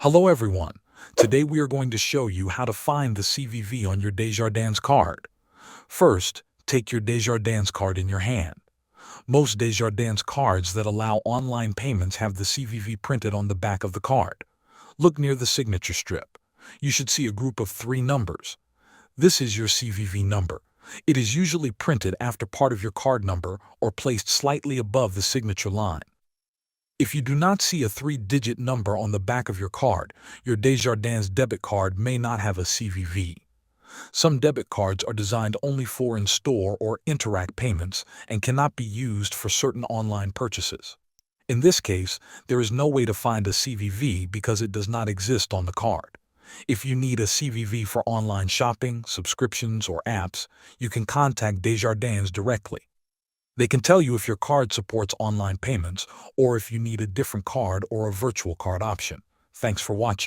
Hello everyone. Today we are going to show you how to find the CVV on your Desjardins card. First, take your Desjardins card in your hand. Most Desjardins cards that allow online payments have the CVV printed on the back of the card. Look near the signature strip. You should see a group of 3 numbers. This is your CVV number. It is usually printed after part of your card number or placed slightly above the signature line. If you do not see a 3-digit number on the back of your card, your Desjardins debit card may not have a CVV. Some debit cards are designed only for in-store or Interac payments and cannot be used for certain online purchases. In this case, there is no way to find a CVV because it does not exist on the card. If you need a CVV for online shopping, subscriptions, or apps, you can contact Desjardins directly. They can tell you if your card supports online payments or if you need a different card or a virtual card option. Thanks for watching.